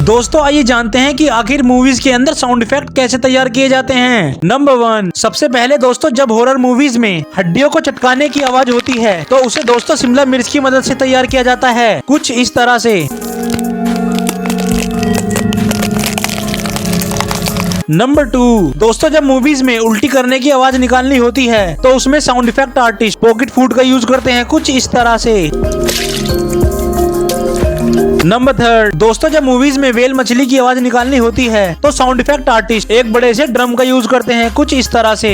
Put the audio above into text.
दोस्तों आइए जानते हैं कि आखिर मूवीज के अंदर साउंड इफेक्ट कैसे तैयार किए जाते हैं। नंबर 1, सबसे पहले दोस्तों जब हॉरर मूवीज में हड्डियों को चटकाने की आवाज होती है तो उसे दोस्तों शिमला मिर्च की मदद से तैयार किया जाता है, कुछ इस तरह से। नंबर 2, दोस्तों जब मूवीज में उल्टी करने की आवाज निकालनी होती है तो उसमें sound effect artist pocket food का यूज करते हैं, कुछ इस तरह से। नंबर 3, दोस्तों जब मूवीज में व्हेल मछली की आवाज निकालनी होती है तो साउंड इफेक्ट आर्टिस्ट एक बड़े से ड्रम का यूज करते हैं, कुछ इस तरह से।